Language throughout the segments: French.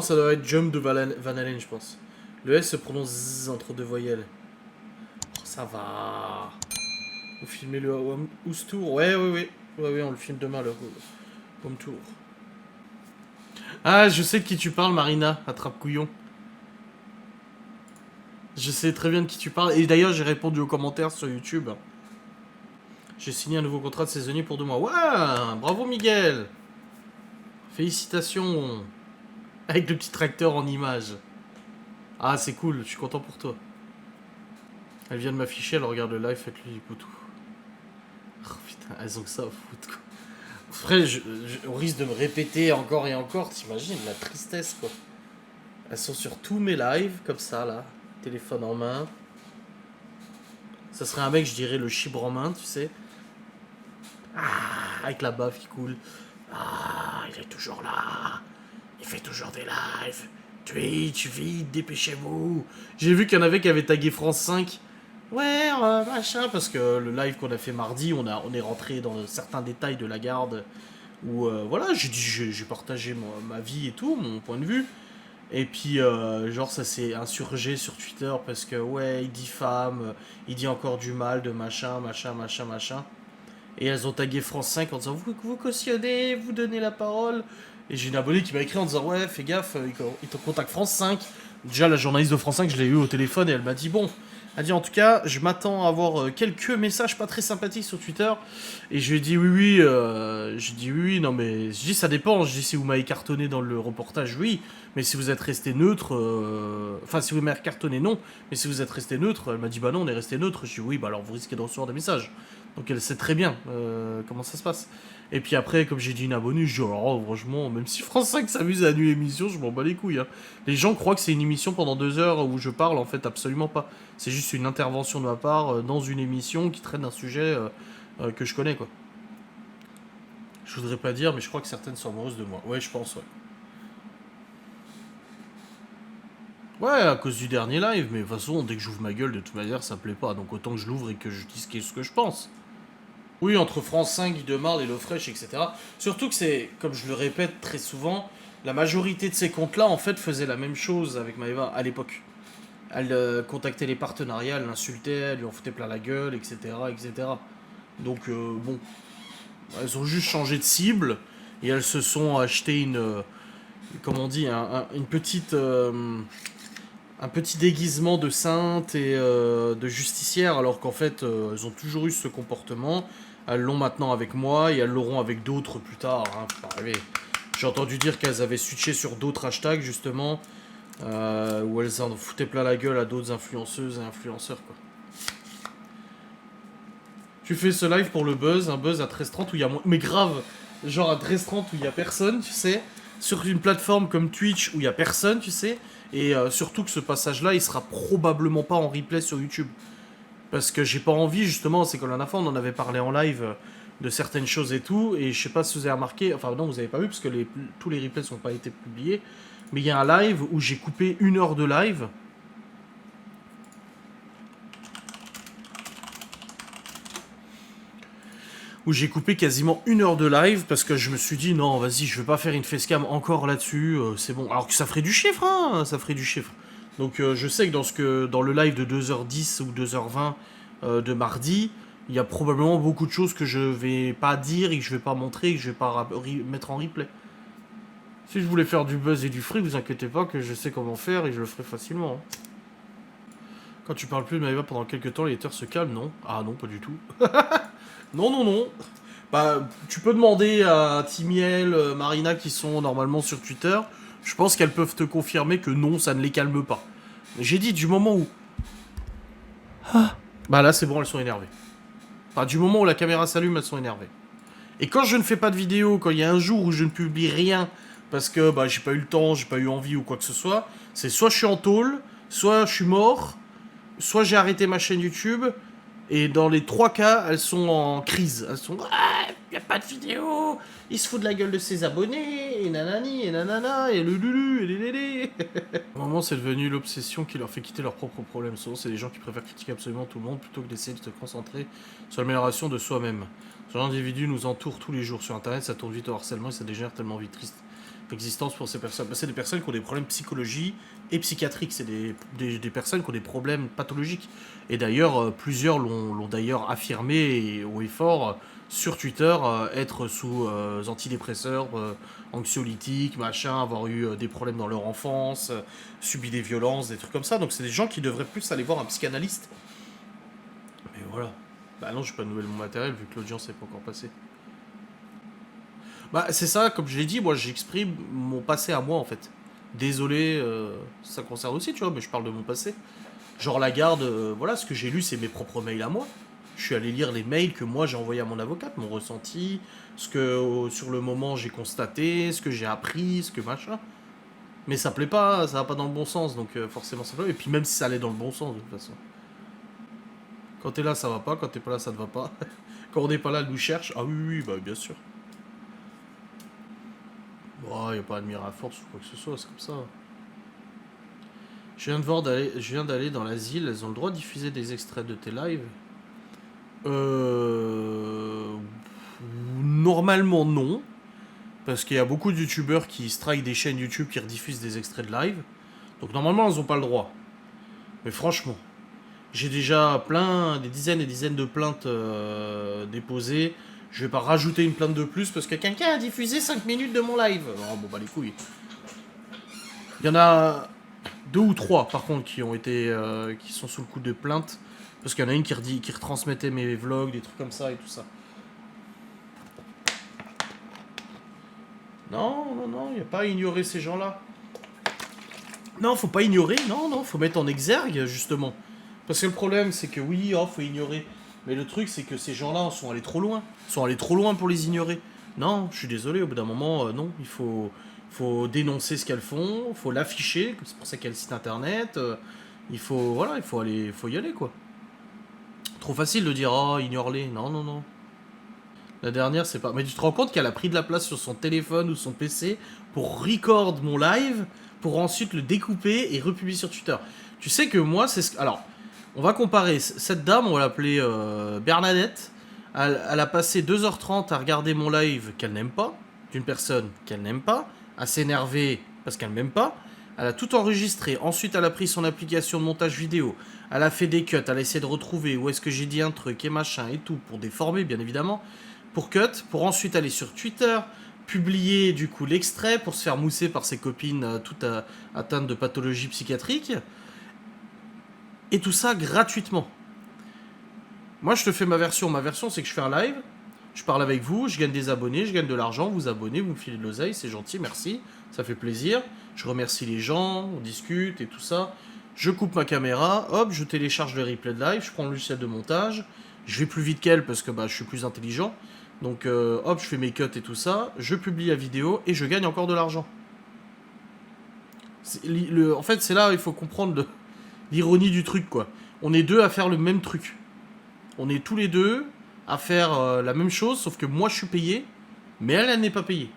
Non, ça doit être Jump de Van Halen, je pense. Le S se prononce Z entre deux voyelles. Oh, ça va. Vous filmez le House Tour? Ouais, ouais, ouais. Ouais, ouais, on le filme demain, le Home Tour. Ah, je sais de qui tu parles, Marina, attrape-couillon. Je sais très bien de qui tu parles. Et d'ailleurs, j'ai répondu aux commentaires sur YouTube. J'ai signé un nouveau contrat de saisonnier pour 2 mois. Ouais, bravo Miguel. Félicitations. Avec le petit tracteur en image. Ah, c'est cool, je suis content pour toi. Elle vient de m'afficher, elle regarde le live, faites-lui du poutou. Oh putain, elles ont que ça à foutre quoi. Frère, au risque de me répéter encore et encore, t'imagines la tristesse quoi. Elles sont sur tous mes lives, comme ça là, téléphone en main. Ça serait un mec, je dirais le chibre en main, tu sais. Ah, avec la baffe qui coule. Ah, il est toujours là. Il fait toujours des lives. Twitch, vite, dépêchez-vous. J'ai vu qu'il y en avait qui avaient tagué France 5. Ouais, machin, parce que le live qu'on a fait mardi, on est rentré dans certains détails de la garde. Où, voilà, j'ai partagé ma vie et tout, mon point de vue. Et puis, genre, ça s'est insurgé sur Twitter parce que, ouais, il diffame, il dit encore du mal de machin, machin, machin, machin. Et elles ont tagué France 5 en disant vous cautionnez, vous donnez la parole. Et j'ai une abonnée qui m'a écrit en disant ouais, fais gaffe, il te contacte France 5. Déjà, la journaliste de France 5, je l'ai eu au téléphone et elle m'a dit bon. Elle dit en tout cas, je m'attends à avoir quelques messages pas très sympathiques sur Twitter. Et je lui ai dit oui, oui, non mais. Je dis ça dépend. Je dis si vous m'avez cartonné dans le reportage, oui. Mais si vous êtes resté neutre. Enfin, si vous m'avez cartonné, non. Mais si vous êtes resté neutre, elle m'a dit bah non, on est resté neutre. Je dis oui, bah alors vous risquez de recevoir des messages. Donc elle sait très bien comment ça se passe. Et puis après, comme j'ai dit une abonnée, je dis oh, franchement, même si France 5 s'amuse à annuler l'émission, je m'en bats les couilles. Hein. Les gens croient que c'est une émission pendant 2 heures où je parle, en fait, absolument pas. C'est juste une intervention de ma part dans une émission qui traite d'un sujet que je connais, quoi. Je voudrais pas dire, mais je crois que certaines sont amoureuses de moi. Ouais, je pense, ouais. Ouais, à cause du dernier live, mais de toute façon, dès que j'ouvre ma gueule, de toute manière, ça me plaît pas. Donc autant que je l'ouvre et que je dise ce que je pense. Oui, entre France 5, Guy de Marle et L'eau fraîche, etc. Surtout que c'est, comme je le répète très souvent, la majorité de ces comptes-là, en fait, faisaient la même chose avec Maëva à l'époque. Elle contactait les partenariats, elle l'insultait, elle lui en foutait plein la gueule, etc. etc. Donc, bon, elles ont juste changé de cible et elles se sont acheté comment on dit, une petite, un petit déguisement de sainte et de justicière, alors qu'en fait, elles ont toujours eu ce comportement. Elles l'ont maintenant avec moi et elles l'auront avec d'autres plus tard. Hein, faut pas rêver. J'ai entendu dire qu'elles avaient switché sur d'autres hashtags, justement, où elles en foutaient plein la gueule à d'autres influenceuses et influenceurs, quoi. Tu fais ce live pour le buzz, un buzz à 13h30 où il y a moins. Mais grave, genre à 13h30 où il y a personne, tu sais, sur une plateforme comme Twitch où il y a personne, tu sais, et surtout que ce passage-là, il sera probablement pas en replay sur YouTube. Parce que j'ai pas envie, justement, c'est comme la dernière fois, on en avait parlé en live de certaines choses et tout, et je sais pas si vous avez remarqué, enfin non, vous avez pas vu, parce que tous les replays n'ont pas été publiés, mais il y a un live où j'ai coupé 1 heure de live. Où j'ai coupé quasiment 1 heure de live parce que je me suis dit non, vas-y, je vais pas faire une facecam encore là-dessus, c'est bon. Alors que ça ferait du chiffre, hein, ça ferait du chiffre. Donc je sais que dans le live de 2h10 ou 2h20 de mardi, il y a probablement beaucoup de choses que je vais pas dire et que je vais pas montrer et que je vais pas mettre en replay. Si je voulais faire du buzz et du fric, vous inquiétez pas que je sais comment faire et je le ferai facilement. Hein. Quand tu parles plus de Maëva pendant quelques temps, les haters se calment, non? Ah non, pas du tout. Non, non, non. Bah, tu peux demander à Timiel, Marina qui sont normalement sur Twitter. Je pense qu'elles peuvent te confirmer que non, ça ne les calme pas. J'ai dit du moment où. Bah là, c'est bon, elles sont énervées. Enfin, du moment où la caméra s'allume, elles sont énervées. Et quand je ne fais pas de vidéo, quand il y a un jour où je ne publie rien parce que bah, j'ai pas eu le temps, j'ai pas eu envie ou quoi que ce soit, c'est soit je suis en tôle, soit je suis mort, soit j'ai arrêté ma chaîne YouTube. Et dans les 3 cas, elles sont en crise. Elles sont ah, y a pas de vidéo, il se fout de la gueule de ses abonnés, et nanani, et nanana, et le lulu, et les lélés. Au moment, c'est devenu l'obsession qui leur fait quitter leurs propres problèmes. Souvent, c'est des gens qui préfèrent critiquer absolument tout le monde plutôt que d'essayer de se concentrer sur l'amélioration de soi-même. Ce genre d'individu nous entoure tous les jours sur internet, ça tourne vite au harcèlement et ça dégénère tellement vite. l'existence pour ces personnes. C'est des personnes qui ont des problèmes psychologiques et psychiatriques. C'est des personnes qui ont des problèmes pathologiques. Et d'ailleurs, plusieurs l'ont d'ailleurs affirmé et haut et fort sur Twitter, être sous antidépresseurs, anxiolytiques, machin, avoir eu des problèmes dans leur enfance, subi des violences, des trucs comme ça. Donc c'est des gens qui devraient plus aller voir un psychanalyste. Mais voilà. Bah non, je vais pas nouvel mon matériel vu que l'audience n'est pas encore passée. Bah c'est ça, comme je l'ai dit, moi j'exprime mon passé à moi en fait. Désolé, ça concerne aussi, tu vois, mais je parle de mon passé. Genre la garde, voilà, ce que j'ai lu, c'est mes propres mails à moi. Je suis allé lire les mails que moi j'ai envoyés à mon avocate, mon ressenti, ce que sur le moment j'ai constaté, ce que j'ai appris, ce que machin. Mais ça plaît pas, ça va pas dans le bon sens, donc forcément ça plaît. Et puis même si ça allait dans le bon sens, de toute façon. Quand t'es là, ça va pas, quand t'es pas là, ça ne va pas. Quand on n'est pas là, elle nous cherche. Ah oui, oui, bah bien sûr. Bon, y a pas à admirer à force ou quoi que ce soit, c'est comme ça. Je viens d'aller dans l'asile, elles ont le droit de diffuser des extraits de tes lives. Euh... Normalement non, parce qu'il y a beaucoup de youtubeurs qui strike des chaînes YouTube qui rediffusent des extraits de live. Donc normalement elles ont pas le droit. Mais franchement, j'ai déjà des dizaines et dizaines de plaintes déposées. Je vais pas rajouter une plainte de plus parce que quelqu'un a diffusé 5 minutes de mon live. Oh, bon bah les couilles. Il y en a deux ou trois par contre qui ont été qui sont sous le coup de plainte parce qu'il y en a une qui retransmettait mes vlogs, des trucs comme ça et tout ça. Non, non, non, il n'y a pas à ignorer ces gens-là. Non, faut pas ignorer, non, non, faut mettre en exergue, justement. Parce que le problème, c'est que oui, oh, faut ignorer. Mais le truc, c'est que ces gens-là sont allés trop loin. Ils sont allés trop loin pour les ignorer. Non, je suis désolé, au bout d'un moment, non, faut dénoncer ce qu'elles font, faut l'afficher, c'est pour ça qu'il y a le site internet. Il faut, voilà, faut y aller, quoi. Trop facile de dire, oh, ignore-les. Non, non, non. La dernière, c'est pas. Mais tu te rends compte qu'elle a pris de la place sur son téléphone ou son PC pour record mon live, pour ensuite le découper et republier sur Twitter. Tu sais que moi, c'est ce. Alors, on va comparer. Cette dame, on va l'appeler Bernadette. Elle a passé 2h30 à regarder mon live qu'elle n'aime pas, d'une personne qu'elle n'aime pas, à s'énerver parce qu'elle m'aime pas. Elle a tout enregistré. Ensuite, elle a pris son application de montage vidéo. Elle a fait des cuts. Elle a essayé de retrouver où est-ce que j'ai dit un truc et machin et tout pour déformer, bien évidemment. Pour cut, pour ensuite aller sur Twitter, publier du coup l'extrait pour se faire mousser par ses copines toutes atteintes de pathologie psychiatrique. Et tout ça gratuitement. Moi, je te fais ma version. Ma version, c'est que je fais un live, je parle avec vous, je gagne des abonnés, je gagne de l'argent, vous abonnez, vous me filez de l'oseille, c'est gentil, merci, ça fait plaisir. Je remercie les gens, on discute et tout ça. Je coupe ma caméra, hop, je télécharge le replay de live, je prends le logiciel de montage, je vais plus vite qu'elle parce que je suis plus intelligent. Donc hop, je fais mes cuts et tout ça, je publie la vidéo et je gagne encore de l'argent. En fait, c'est là il faut comprendre l'ironie du truc, quoi. On est deux à faire le même truc. On est tous les deux à faire la même chose, sauf que moi je suis payé, mais elle n'est pas payée.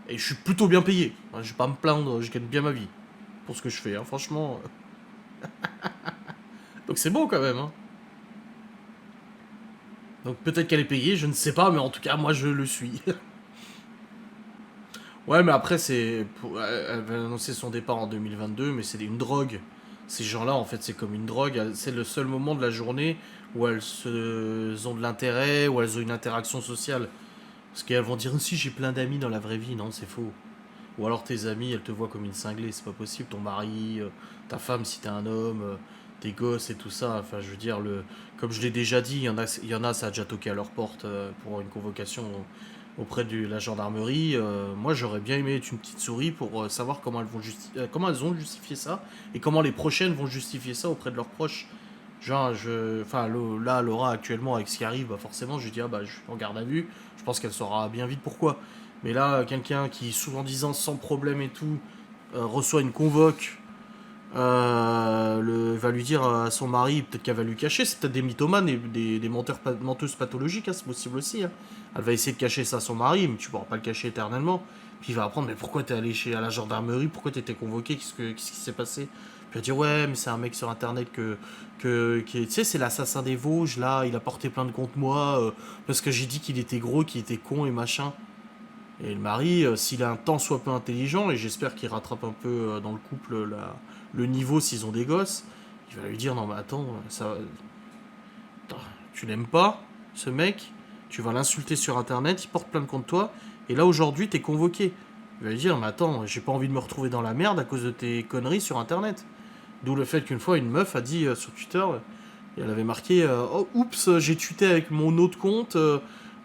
Et je suis plutôt bien payé. Enfin, je vais pas me plaindre, je gagne bien ma vie pour ce que je fais, hein, franchement. Donc c'est beau quand même, hein. Donc peut-être qu'elle est payée, je ne sais pas, mais en tout cas, moi je le suis. Ouais, mais après, elle va annoncer son départ en 2022, mais c'est une drogue. Ces gens-là, en fait, c'est comme une drogue. C'est le seul moment de la journée où ont de l'intérêt, où elles ont une interaction sociale. Parce qu'elles vont dire, si j'ai plein d'amis dans la vraie vie, non, c'est faux. Ou alors tes amis, elles te voient comme une cinglée, c'est pas possible. Ton mari, ta femme si t'es un homme, tes gosses et tout ça. Enfin, je veux dire, comme je l'ai déjà dit, il y en a, ça a déjà toqué à leur porte pour une convocation auprès de la gendarmerie. Moi, j'aurais bien aimé être une petite souris pour savoir comment elles ont justifié ça et comment les prochaines vont justifier ça auprès de leurs proches. Genre, là, Laura, actuellement, avec ce qui arrive, forcément, je dis, je suis en garde à vue. Je pense qu'elle saura bien vite pourquoi. Mais là, quelqu'un qui, souvent disant sans problème et tout, reçoit une convoque, va lui dire à son mari, peut-être qu'elle va lui cacher, c'est peut-être des mythomanes et des menteuses pathologiques, hein, c'est possible aussi. Hein. Elle va essayer de cacher ça à son mari, mais tu pourras pas le cacher éternellement. Puis il va apprendre, mais pourquoi t'es allé à la gendarmerie, pourquoi t'étais convoqué, qu'est-ce qui s'est passé. Puis il va dire, ouais, mais c'est un mec sur internet tu sais, c'est l'assassin des Vosges, là, il a porté plainte contre moi, parce que j'ai dit qu'il était gros, qu'il était con et machin. Et le mari, s'il est un tant soit peu intelligent, et j'espère qu'il rattrape un peu dans le couple le niveau s'ils ont des gosses, il va lui dire non mais attends, tu l'aimes pas, ce mec, tu vas l'insulter sur internet, il porte plainte contre toi, et là aujourd'hui t'es convoqué. Il va lui dire mais attends, j'ai pas envie de me retrouver dans la merde à cause de tes conneries sur internet. D'où le fait qu'une fois une meuf a dit sur Twitter, et elle avait marqué oh oups, j'ai tweeté avec mon autre compte,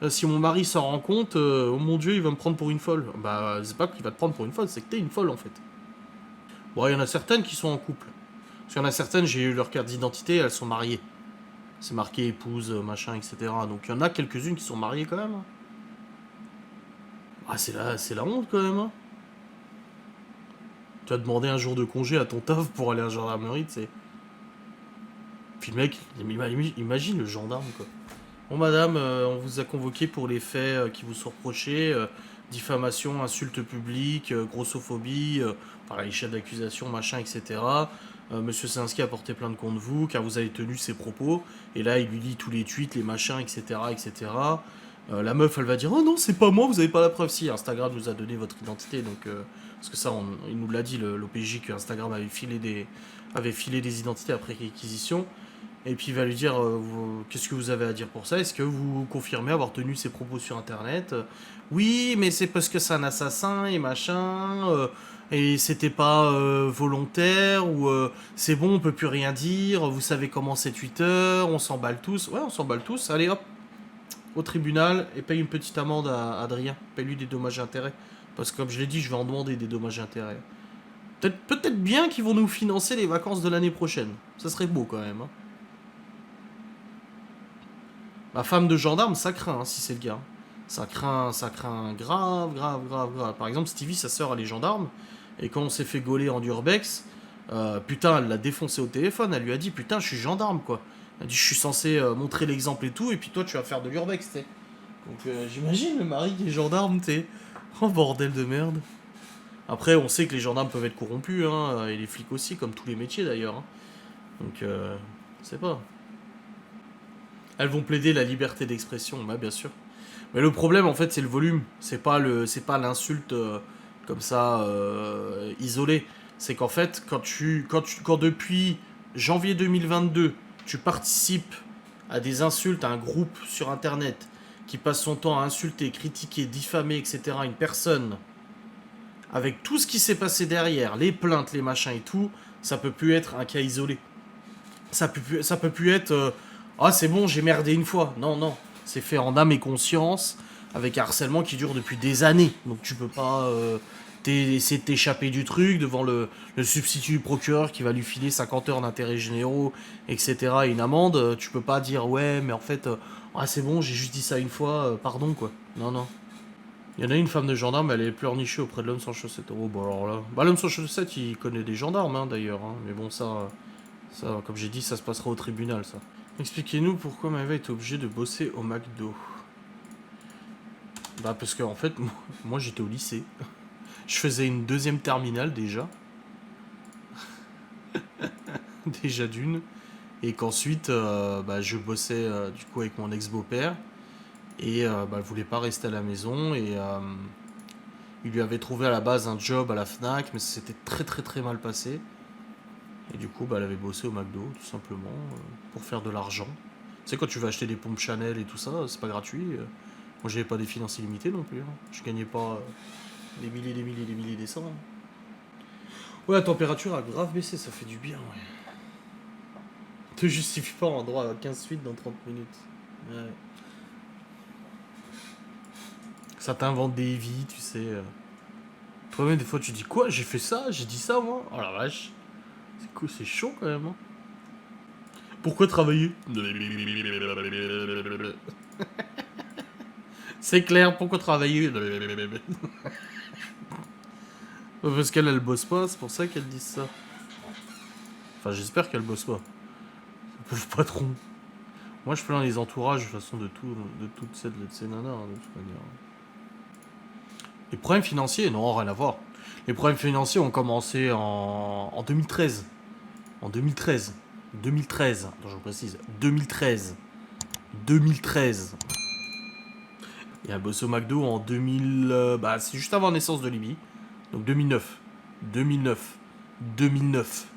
si mon mari s'en rend compte, oh mon dieu, il va me prendre pour une folle. Bah, c'est pas qu'il va te prendre pour une folle, c'est que t'es une folle en fait. Bon, il y en a certaines qui sont en couple. Parce qu'il y en a certaines, j'ai eu leur carte d'identité, elles sont mariées. C'est marqué épouse, machin, etc. Donc il y en a quelques-unes qui sont mariées quand même. Ah, c'est la honte quand même. Hein. Tu as demandé un jour de congé à ton taf pour aller à la gendarmerie, tu sais. Puis le mec, imagine le gendarme quoi. Bon madame, on vous a convoqué pour les faits qui vous sont reprochés, diffamation, insulte publique, grossophobie, par les chefs d'accusation, machin, etc. Monsieur Sinsky a porté plainte contre vous car vous avez tenu ses propos. Et là, il lui lit tous les tweets, les machins, etc. etc. La meuf, elle va dire oh non, c'est pas moi, vous avez pas la preuve. Si, Instagram nous a donné votre identité, donc parce que ça, il nous l'a dit, l'OPJ, que Instagram avait filé des identités après réquisition. Et puis il va lui dire qu'est-ce que vous avez à dire pour ça? Est-ce que vous confirmez avoir tenu ces propos sur internet? Oui, mais c'est parce que c'est un assassin et machin, et c'était pas volontaire, ou c'est bon, on peut plus rien dire, vous savez comment c'est Twitter, on s'emballe tous. Ouais, on s'emballe tous, allez hop, au tribunal, et paye une petite amende à Adrien. Paye-lui des dommages et intérêts. Parce que comme je l'ai dit, je vais en demander des dommages et intérêts. Peut-être bien qu'ils vont nous financer les vacances de l'année prochaine. Ça serait beau quand même. Hein. Ma femme de gendarme, ça craint, hein, si c'est le cas. Ça craint grave, grave, grave, grave. Par exemple, Stevie, sa sœur, elle est gendarme. Et quand on s'est fait gauler en urbex, putain, elle l'a défoncé au téléphone. Elle lui a dit, putain, je suis gendarme, quoi. Elle a dit, je suis censé montrer l'exemple et tout. Et puis toi, tu vas faire de l'urbex, t'sais. Donc j'imagine le mari qui est gendarme, t'sais. Oh, bordel de merde. Après, on sait que les gendarmes peuvent être corrompus, hein. Et les flics aussi, comme tous les métiers d'ailleurs. Hein. Donc, je sais pas. Elles vont plaider la liberté d'expression, bah bien sûr. Mais le problème en fait c'est le volume, c'est pas l'insulte comme ça isolée. C'est qu'en fait quand depuis janvier 2022 tu participes à des insultes à un groupe sur internet qui passe son temps à insulter, critiquer, diffamer, etc. une personne avec tout ce qui s'est passé derrière, les plaintes, les machins et tout, ça peut plus être un cas isolé. Ça peut plus être ah c'est bon j'ai merdé une fois. Non non, c'est fait en âme et conscience avec un harcèlement qui dure depuis des années. Donc tu peux pas essayer de t'échapper du truc devant le substitut du procureur qui va lui filer 50 heures d'intérêts généraux, etc. et une amende. Tu peux pas dire ouais mais en fait ah c'est bon j'ai juste dit ça une fois, pardon quoi. Non non. Il y en a une femme de gendarme, elle est pleurnichée auprès de l'homme sans chaussettes. Oh bah alors là. Bah l'homme sans chaussettes il connaît des gendarmes hein, d'ailleurs. Hein. Mais bon ça comme j'ai dit ça se passera au tribunal ça. Expliquez-nous pourquoi Maëva est obligée de bosser au McDo. Bah parce que en fait moi j'étais au lycée. Je faisais une deuxième terminale déjà. Déjà d'une. Et qu'ensuite bah, je bossais du coup avec mon ex-beau-père. Et bah, elle voulait pas rester à la maison. Et il lui avait trouvé à la base un job à la Fnac. Mais ça s'était très très très mal passé. Et du coup bah, elle avait bossé au McDo tout simplement pour faire de l'argent. Tu sais quand tu vas acheter des pompes Chanel et tout ça, c'est pas gratuit. Moi j'avais pas des finances illimitées non plus. Hein. Je gagnais pas des milliers, des milliers, des milliers, des cents. Hein. Ouais, la température a grave baissé, ça fait du bien, ouais. Te justifie pas en droit à 15 suites dans 30 minutes. Ouais. Ça t'invente des vies, tu sais. Toi-même, des fois, tu dis quoi? J'ai fait ça? J'ai dit ça, moi? Oh la vache. C'est cool, c'est chaud quand même. Hein. Pourquoi travailler? C'est clair, pourquoi travailler? Parce qu'elle, elle bosse pas, c'est pour ça qu'elle dit ça. Enfin, j'espère qu'elle bosse pas. Pauvre patron. Moi, je plains les entourages, de toute façon, de toutes ces nanas, hein, de toute manière. Les problèmes financiers, non, rien à voir. Les problèmes financiers ont commencé en 2013. En 2013. 2013. Attends, je précise. 2013. 2013. Il a bossé au McDo en 2000... bah, c'est juste avant la naissance de Libye. Donc 2009. 2009. 2009.